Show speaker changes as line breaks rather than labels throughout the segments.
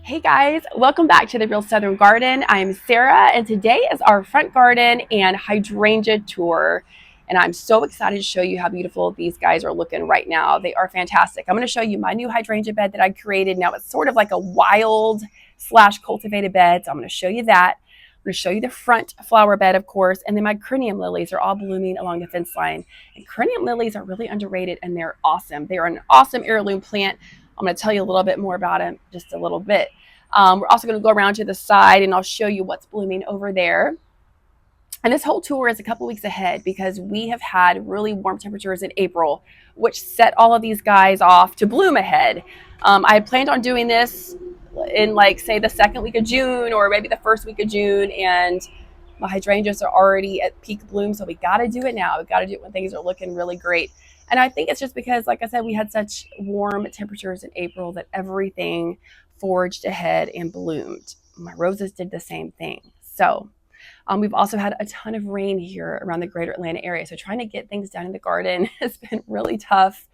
Hey guys, welcome back to the Real Southern Garden. I'm Sarah and today is our front garden and hydrangea tour. And I'm so excited to show you how beautiful these guys are looking right now. They are fantastic. I'm going to show you my new hydrangea bed that I created. Now it's sort of like a wild / cultivated bed. So I'm going to show you that. I'm going to show you the front flower bed, of course, and then my crinum lilies are all blooming along the fence line. And crinum lilies are really underrated and they're awesome. They are an awesome heirloom plant. I'm going to tell you a little bit more about them just a little bit. We're also going to go around to the side and I'll show you what's blooming over there. And this whole tour is a couple weeks ahead because we have had really warm temperatures in April, which set all of these guys off to bloom ahead. I had planned on doing this in say the second week of June or maybe the first week of June, and my hydrangeas are already at peak bloom. So we got to do it now. We got to do it when things are looking really great. And I think it's just because, like I said, we had such warm temperatures in April that everything forged ahead and bloomed. My roses did the same thing. So we've also had a ton of rain here around the greater Atlanta area. So trying to get things done in the garden has been really tough.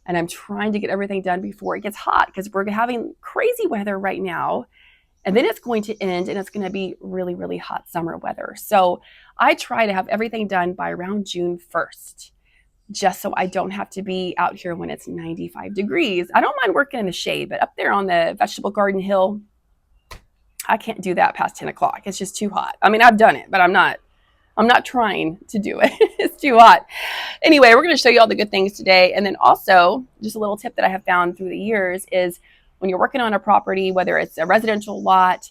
And I'm trying to get everything done before it gets hot because we're having crazy weather right now. And then it's going to end and it's going to be really, really hot summer weather. So I try to have everything done by around June 1st. Just so I don't have to be out here when it's 95 degrees. I don't mind working in the shade, but up there on the vegetable garden hill, I can't do that past 10 o'clock. It's just too hot. I mean, I've done it, but I'm not trying to do it. It's too hot. Anyway, we're going to show you all the good things today. And then also, just a little tip that I have found through the years is when you're working on a property, whether it's a residential lot,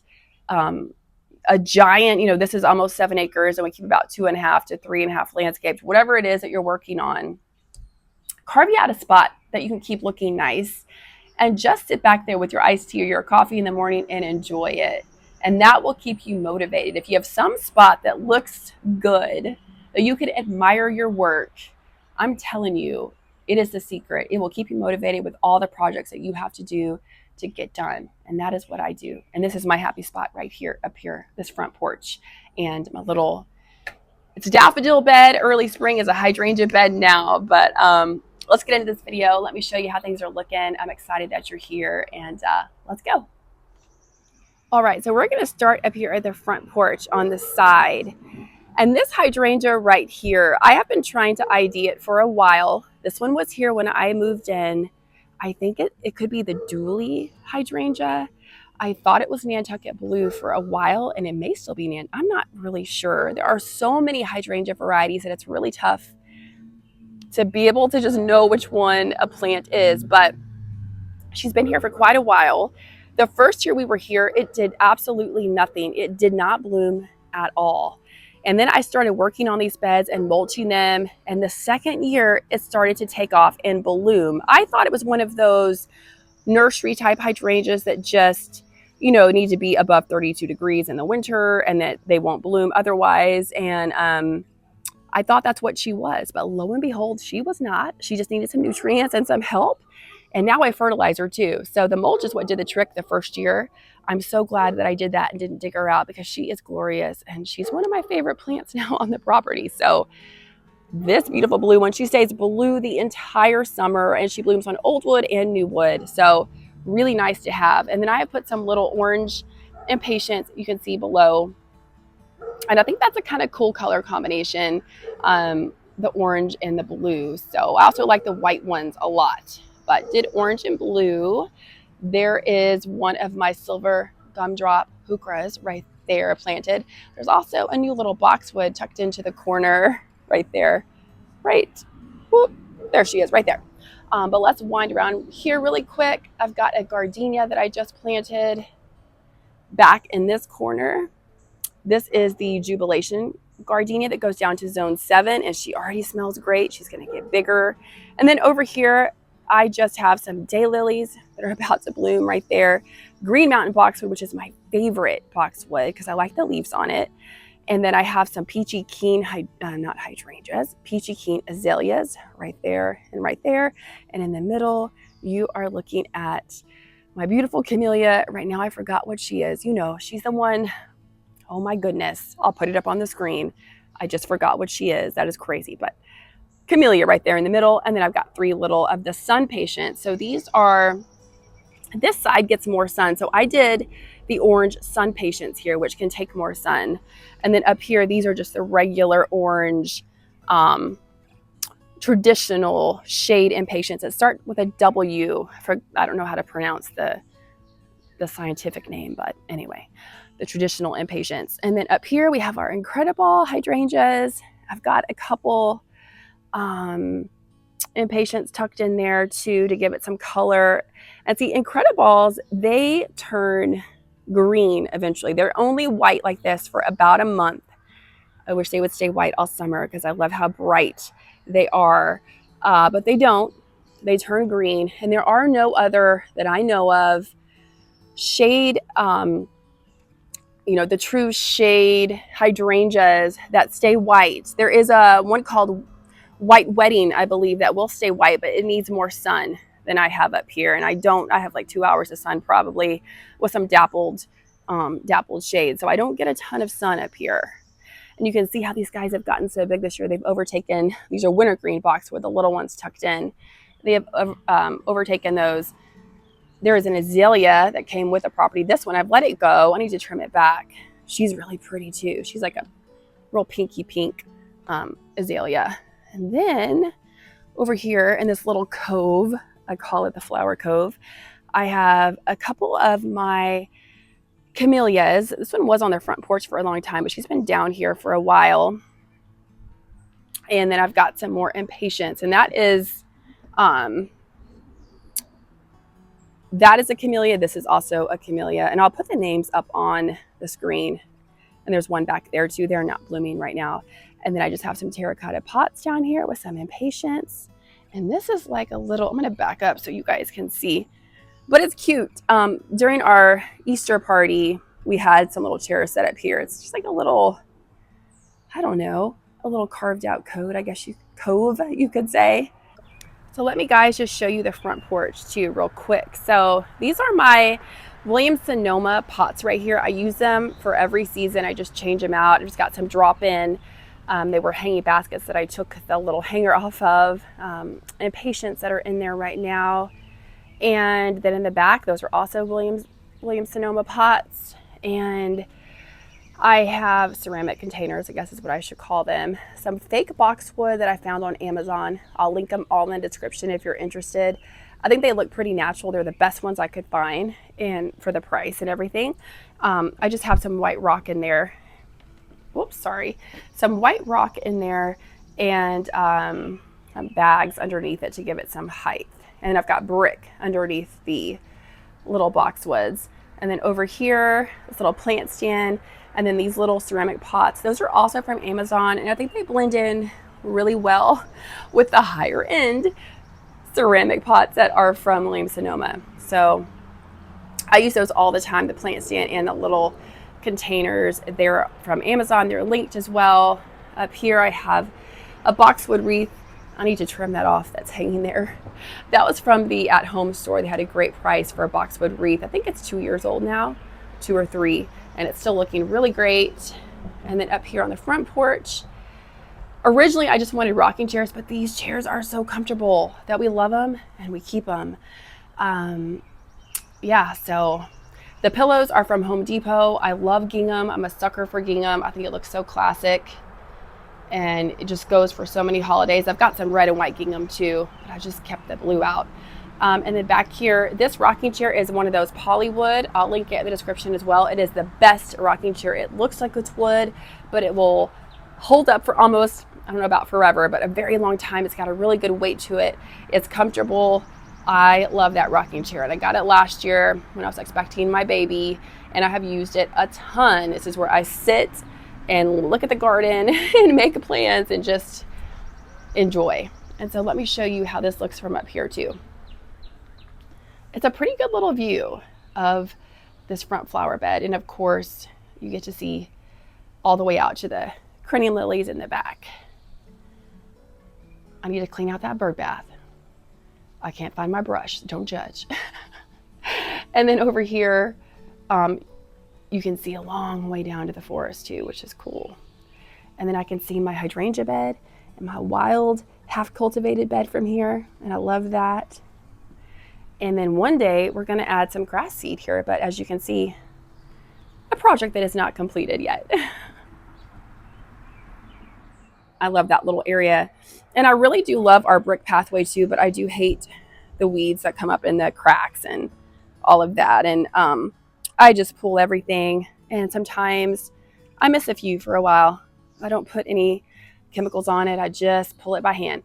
a giant, this is almost 7 acres and we keep about 2.5 to 3.5 landscapes, whatever it is that you're working on, carve you out a spot that you can keep looking nice and just sit back there with your iced tea or your coffee in the morning and enjoy it. And that will keep you motivated. If you have some spot that looks good, that you can admire your work, I'm telling you, it is the secret. It will keep you motivated with all the projects that you have to do to get done. And that is what I do. And this is my happy spot right here, up here, this front porch. And my little, it's a daffodil bed. Early spring is a hydrangea bed now. But let's get into this video. Let me show you how things are looking. I'm excited that you're here and let's go. All right, so we're gonna start up here at the front porch on the side. And this hydrangea right here, I have been trying to ID it for a while. This one was here when I moved in. I think it could be the Dooley hydrangea. I thought it was Nantucket Blue for a while, and it may still be I'm not really sure. There are so many hydrangea varieties that it's really tough to be able to just know which one a plant is, but she's been here for quite a while. The first year we were here, it did absolutely nothing. It did not bloom at all. And then I started working on these beds and mulching them. And the second year, it started to take off and bloom. I thought it was one of those nursery type hydrangeas that just, need to be above 32 degrees in the winter and that they won't bloom otherwise. And I thought that's what she was. But lo and behold, she was not. She just needed some nutrients and some help. And now I fertilize her too. So the mulch is what did the trick the first year. I'm so glad that I did that and didn't dig her out because she is glorious and she's one of my favorite plants now on the property. So this beautiful blue one, she stays blue the entire summer and she blooms on old wood and new wood. So really nice to have. And then I have put some little orange impatiens you can see below. And I think that's a kind of cool color combination, the orange and the blue. So I also like the white ones a lot, but did orange and blue. There is one of my silver gumdrop heucheras right there planted. There's also a new little boxwood tucked into the corner right there. Whoop, there she is right there. But let's wind around here really quick. I've got a gardenia that I just planted back in this corner. This is the Jubilation gardenia that goes down to zone 7 and she already smells great. She's going to get bigger. And then over here, I just have some daylilies that are about to bloom right there. Green Mountain Boxwood, which is my favorite boxwood because I like the leaves on it. And then I have some peachy keen, not hydrangeas, peachy keen azaleas right there and right there. And in the middle, you are looking at my beautiful camellia. Right now, I forgot what she is. She's the one, oh my goodness. I'll put it up on the screen. I just forgot what she is. That is crazy, but camellia right there in the middle. And then I've got 3 little of the sun patients. So these are This side gets more sun. So I did the orange sun patience here, which can take more sun. And then up here, these are just the regular orange, traditional shade impatiens that start with a W. I don't know how to pronounce the scientific name, but anyway, the traditional impatiens. And then up here we have our incredible hydrangeas. I've got a couple impatiens tucked in there too to give it some color. And see, incredibles, they turn green eventually. They're only white like this for about a month. I wish they would stay white all summer because I love how bright they are, but they don't. They turn green, and there are no other that I know of shade, the true shade hydrangeas that stay white. There is one called White Wedding, I believe, that will stay white, but it needs more sun than I have up here. And I have like 2 hours of sun probably with some dappled shade. So I don't get a ton of sun up here. And you can see how these guys have gotten so big this year. They've overtaken, these are wintergreen boxwood, the little ones tucked in. They have overtaken those. There is an azalea that came with the property. This one, I've let it go. I need to trim it back. She's really pretty too. She's like a real pinky pink azalea. And then over here in this little cove, I call it the flower cove, I have a couple of my camellias. This one was on their front porch for a long time, but she's been down here for a while. And then I've got some more impatiens, and that is a camellia. This is also a camellia, and I'll put the names up on the screen. And there's one back there too. They're not blooming right now. And then I just have some terracotta pots down here with some impatiens. And this is like a little, I'm going to back up so you guys can see, but it's cute. During our Easter party, we had some little chairs set up here. It's just like a little, I don't know, a little carved out cove, you could say. So let me guys just show you the front porch too real quick. So these are my Williams-Sonoma pots right here. I use them for every season. I just change them out. I just got some drop-in. They were hanging baskets that I took the little hanger off of, impatiens that are in there right now. And then in the back, those are also Williams-Sonoma pots. And I have ceramic containers, I guess is what I should call them. Some fake boxwood that I found on Amazon. I'll link them all in the description if you're interested. I think they look pretty natural. They're the best ones I could find, and for the price and everything. I just have some white rock in there. Whoops, sorry. Some white rock in there and some bags underneath it to give it some height. And then I've got brick underneath the little boxwoods. And then over here, this little plant stand, and then these little ceramic pots. Those are also from Amazon, and I think they blend in really well with the higher end ceramic pots that are from Williams-Sonoma. So I use those all the time, the plant stand and the little containers. They're from Amazon. They're linked as well. Up here I have a boxwood wreath. I need to trim that off that's hanging there. That was from the at-home store. They had a great price for a boxwood wreath. I think it's 2 years old now, 2 or 3, and it's still looking really great. And then up here on the front porch, originally I just wanted rocking chairs, but these chairs are so comfortable that we love them and we keep them. Yeah, so the pillows are from Home Depot. I love gingham. I'm a sucker for gingham. I think it looks so classic, and it just goes for so many holidays. I've got some red and white gingham too, but I just kept the blue out. And then back here, this rocking chair is one of those Polywood. I'll link it in the description as well. It is the best rocking chair. It looks like it's wood, but it will hold up for almost, I don't know about forever, but a very long time. It's got a really good weight to it. It's comfortable. I love that rocking chair, and I got it last year when I was expecting my baby, and I have used it a ton. This is where I sit and look at the garden and make plans and just enjoy. And so let me show you how this looks from up here too. It's a pretty good little view of this front flower bed, and of course you get to see all the way out to the crinum lilies in the back. I need to clean out that bird bath. I can't find my brush, don't judge. And then over here, you can see a long way down to the forest too, which is cool. And then I can see my hydrangea bed and my wild half cultivated bed from here, and I love that. And then one day we're gonna add some grass seed here, but as you can see, a project that is not completed yet. I love that little area. And I really do love our brick pathway too, but I do hate the weeds that come up in the cracks and all of that. And I just pull everything, and sometimes I miss a few for a while. I don't put any chemicals on it. I just pull it by hand.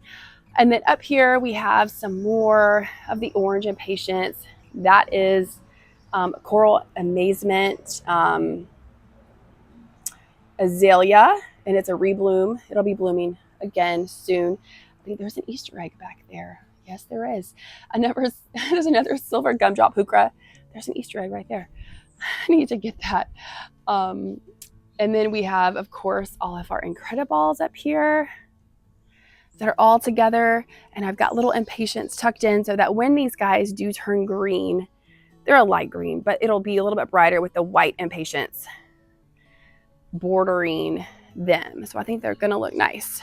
And then up here we have some more of the orange impatiens. That is coral amazement azalea, and it's a rebloom. It'll be blooming again soon. I think there's an Easter egg back there. Yes, there is. There's another silver gumdrop heuchera. There's an Easter egg right there. I need to get that. And then we have, of course, all of our incrediballs up here that are all together. And I've got little impatiens tucked in so that when these guys do turn green, they're a light green, but it'll be a little bit brighter with the white impatiens bordering them. So I think they're gonna look nice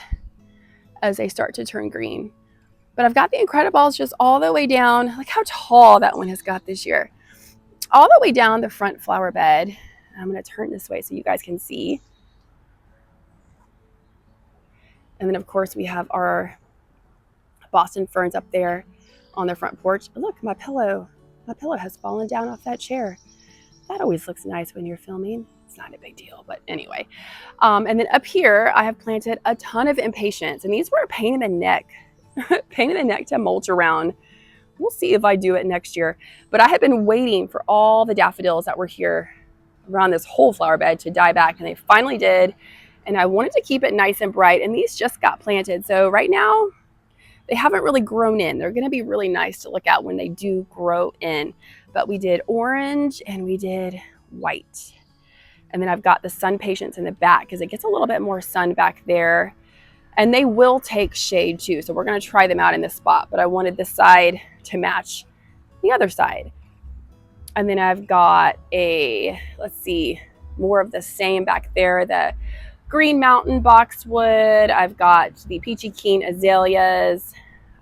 as they start to turn green. But I've got the incrediballs just all the way down. Look how tall that one has got this year. All the way down the front flower bed. I'm gonna turn this way so you guys can see. And then of course we have our Boston ferns up there on the front porch. Look, my pillow has fallen down off that chair. That always looks nice when you're filming. It's not a big deal, but anyway. And then up here, I have planted a ton of impatiens, and these were a pain in the neck, pain in the neck to mulch around. We'll see if I do it next year. But I had been waiting for all the daffodils that were here around this whole flower bed to die back, and they finally did. And I wanted to keep it nice and bright, and these just got planted. So right now, they haven't really grown in. They're gonna be really nice to look at when they do grow in. But we did orange and we did white. And then I've got the sun patients in the back because it gets a little bit more sun back there. And they will take shade too. So we're gonna try them out in this spot, but I wanted this side to match the other side. And then I've got let's see, more of the same back there, the Green Mountain Boxwood. I've got the Peachy Keen azaleas.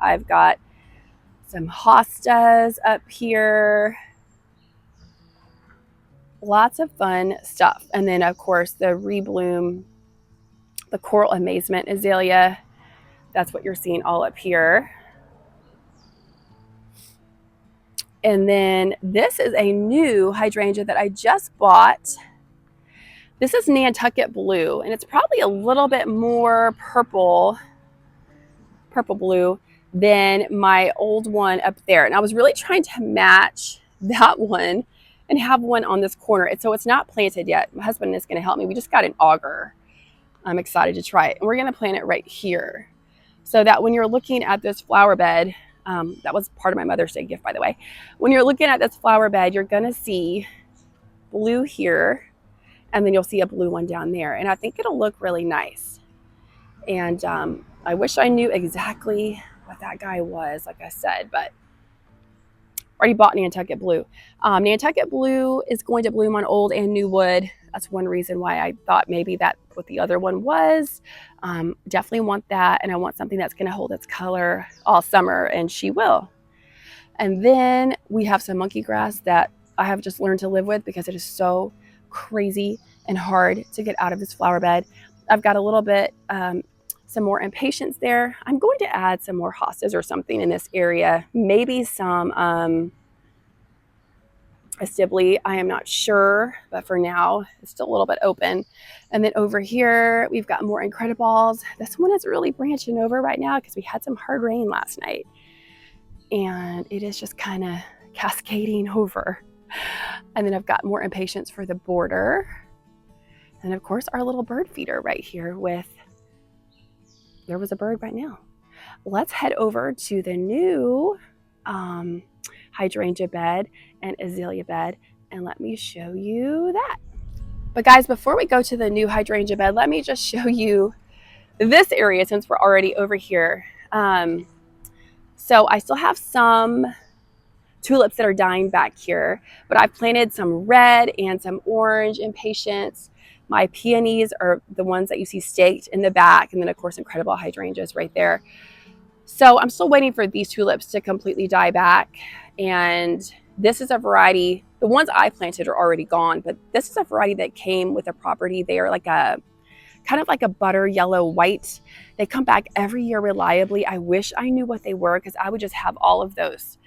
I've got some hostas up here. Lots of fun stuff. And then of course the rebloom, the coral amazement azalea. That's what you're seeing all up here. And then this is a new hydrangea that I just bought. This is Nantucket Blue, and it's probably a little bit more purple blue than my old one up there. And I was really trying to match that one and have one on this corner. So it's not planted yet. My husband is going to help me. We just got an auger. I'm excited to try it. And we're going to plant it right here so that when you're looking at this flower bed, that was part of my Mother's Day gift, by the way. When you're looking at this flower bed, you're going to see blue here, and then you'll see a blue one down there. And I think it'll look really nice. And I wish I knew exactly what that guy was, like I said, but already bought Nantucket Blue. Nantucket Blue is going to bloom on old and new wood. That's one reason why I thought maybe that's what the other one was. Definitely want that, and I want something that's going to hold its color all summer, and she will. And then we have some monkey grass that I have just learned to live with because it is so crazy and hard to get out of this flower bed. I've got a little bit, some more impatiens there. I'm going to add some more hostas or something in this area. Maybe some a Sibley. I am not sure, but for now, it's still a little bit open. And then over here, we've got more incrediballs. This one is really branching over right now because we had some hard rain last night. And it is just kind of cascading over. And then I've got more impatiens for the border. And of course, our little bird feeder right here with, there was a bird right now. Let's head over to the new hydrangea bed and azalea bed, and let me show you that. But guys, before we go to the new hydrangea bed, let me just show you this area since we're already over here. So I still have some tulips that are dying back here, but I've planted some red and some orange impatiens. My peonies are the ones that you see staked in the back, and then of course incredible hydrangeas right there. So I'm still waiting for these tulips to completely die back. And this is a variety, the ones I planted are already gone, but this is a variety that came with a property. They are like a kind of like a butter yellow white. They come back every year reliably. I wish I knew what they were because I would just have all of those.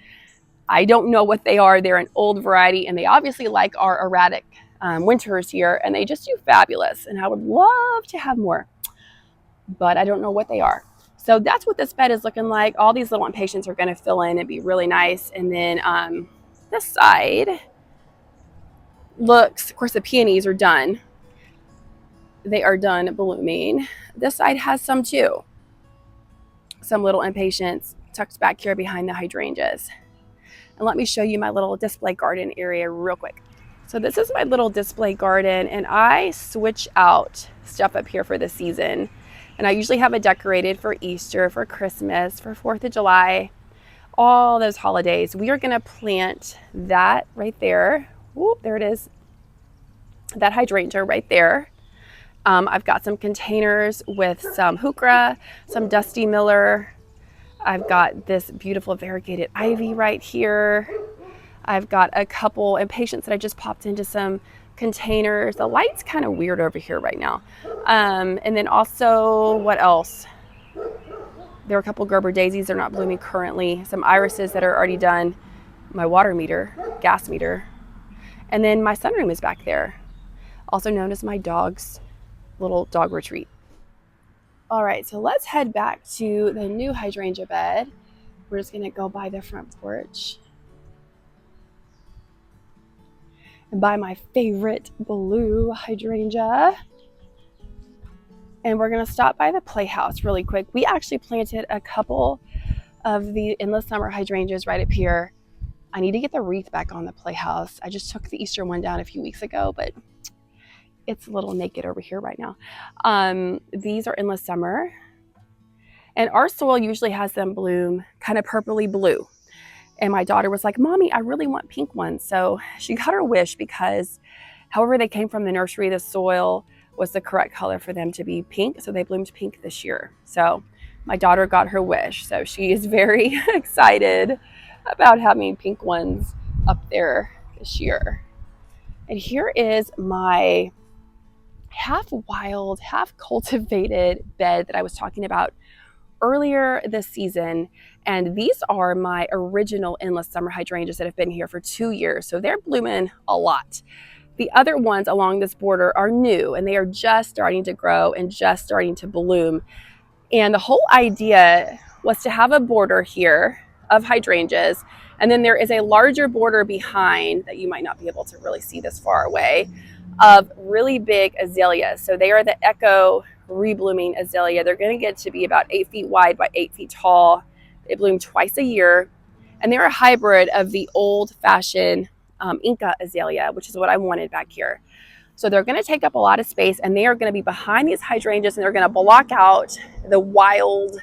I don't know what they are. They're an old variety and they obviously like our erratic winters here, and they just do fabulous. And I would love to have more, but I don't know what they are. So that's what this bed is looking like. All these little impatiens are going to fill in and be really nice. And then this side looks, of course, the peonies are done. They are done blooming. This side has some too. Some little impatiens tucked back here behind the hydrangeas. And let me show you my little display garden area real quick. So this is my little display garden, and I switch out stuff up here for the season. And I usually have it decorated for Easter, for Christmas, for 4th of July, all those holidays. We are gonna plant that right there. Whoop, there it is. That hydrangea right there. I've got some containers with some heuchera, some dusty miller. I've got this beautiful variegated ivy right here. I've got a couple impatiens that I just popped into some containers. The light's kind of weird over here right now. And then also, what else? There are a couple Gerber daisies. They're not blooming currently. Some irises that are already done. My water meter, gas meter. And then my sunroom is back there, also known as my dog's little dog retreat. All right, so let's head back to the new hydrangea bed. We're just gonna go by the front porch and buy my favorite blue hydrangea. And we're gonna stop by the playhouse really quick. We actually planted a couple of the endless summer hydrangeas right up here. I need to get the wreath back on the playhouse. I just took the Easter one down a few weeks ago, but it's a little naked over here right now. These are endless summer. And our soil usually has them bloom kind of purpley blue. And my daughter was like, Mommy, I really want pink ones. So she got her wish because however they came from the nursery, the soil was the correct color for them to be pink. So they bloomed pink this year. So my daughter got her wish. So she is very excited about having pink ones up there this year. And here is my half wild, half cultivated bed that I was talking about earlier this season. And these are my original endless summer hydrangeas that have been here for 2 years. So they're blooming a lot. The other ones along this border are new and they are just starting to grow and just starting to bloom. And the whole idea was to have a border here of hydrangeas. And then there is a larger border behind that you might not be able to really see this far away of really big azaleas. So they are the Echo reblooming azalea. They're going to get to be about 8 feet wide by 8 feet tall. They bloom twice a year. And they're a hybrid of the old-fashioned Inca azalea, which is what I wanted back here. So they're going to take up a lot of space, and they are going to be behind these hydrangeas, and they're going to block out the wild,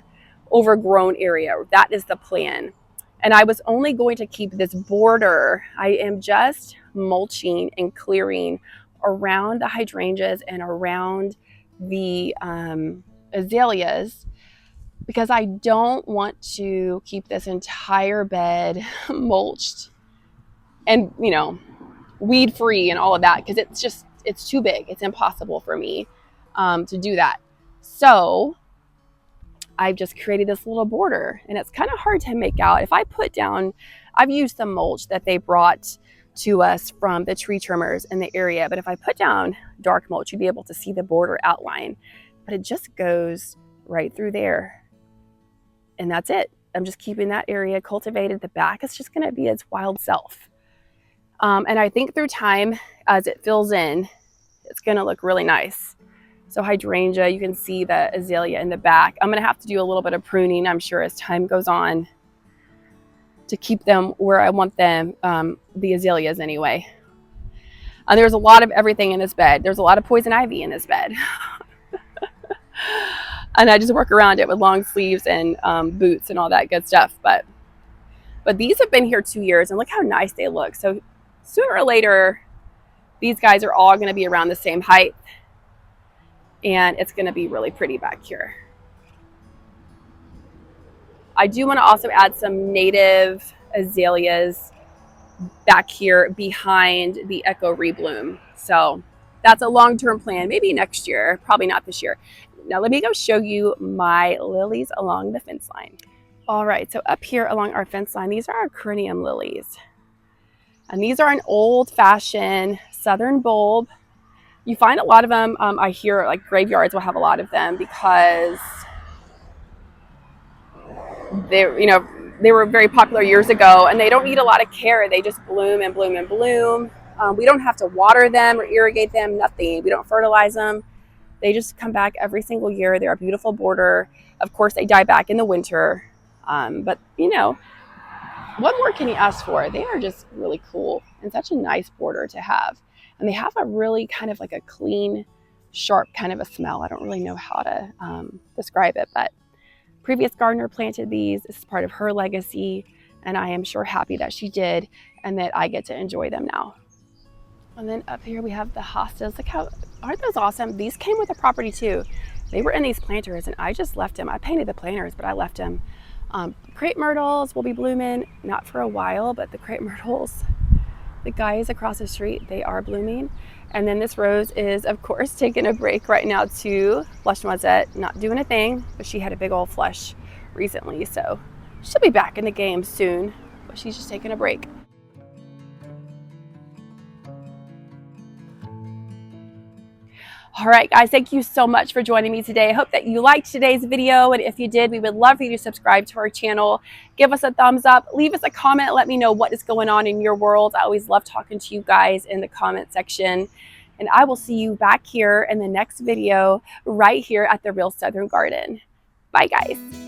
overgrown area. That is the plan. And I was only going to keep this border. I am just mulching and clearing around the hydrangeas and around the azaleas because I don't want to keep this entire bed mulched and, you know, weed free and all of that because it's too big. It's impossible for me to do that. So I've just created this little border, and it's kind of hard to make out. If I put down, I've used some mulch that they brought to us from the tree trimmers in the area, but if I put down dark mulch, you'd be able to see the border outline, but it just goes right through there. And that's it. I'm just keeping that area cultivated. The back is just going to be its wild self. And I think through time, as it fills in, it's going to look really nice. So hydrangea, you can see the azalea in the back. I'm going to have to do a little bit of pruning, I'm sure, as time goes on to keep them where I want them, the azaleas anyway. And there's a lot of everything in this bed. There's a lot of poison ivy in this bed. And I just work around it with long sleeves and boots and all that good stuff. But these have been here 2 years, and look how nice they look. So sooner or later, these guys are all going to be around the same height. And it's going to be really pretty back here. I do want to also add some native azaleas back here behind the Echo Rebloom. So that's a long-term plan, maybe next year, probably not this year. Now let me go show you my lilies along the fence line. All right, so up here along our fence line, these are our crinum lilies. And these are an old-fashioned southern bulb. You find a lot of them, I hear like graveyards will have a lot of them because they were very popular years ago, and they don't need a lot of care. They just bloom and bloom and bloom. We don't have to water them or irrigate them, nothing. We don't fertilize them. They just come back every single year. They're a beautiful border. Of course, they die back in the winter. But, you know, what more can you ask for? They are just really cool and such a nice border to have. And they have a really kind of like a clean, sharp kind of a smell. I don't really know how to describe it, but previous gardener planted these. This is part of her legacy, and I am sure happy that she did and that I get to enjoy them now. And then up here we have the hostas. Look how, aren't those awesome? These came with the property too. They were in these planters and I just left them. I painted the planters, but I left them. Crepe myrtles will be blooming, not for a while, but the crepe myrtles, the guys across the street, they are blooming. And then this rose is, of course, taking a break right now too. Flush noisette, not doing a thing, but she had a big old flush recently, so she'll be back in the game soon, but she's just taking a break. All right, guys, thank you so much for joining me today. I hope that you liked today's video, and if you did, we would love for you to subscribe to our channel. Give us a thumbs up, leave us a comment, let me know what is going on in your world. I always love talking to you guys in the comment section, and I will see you back here in the next video right here at the Real Southern Garden. Bye, guys.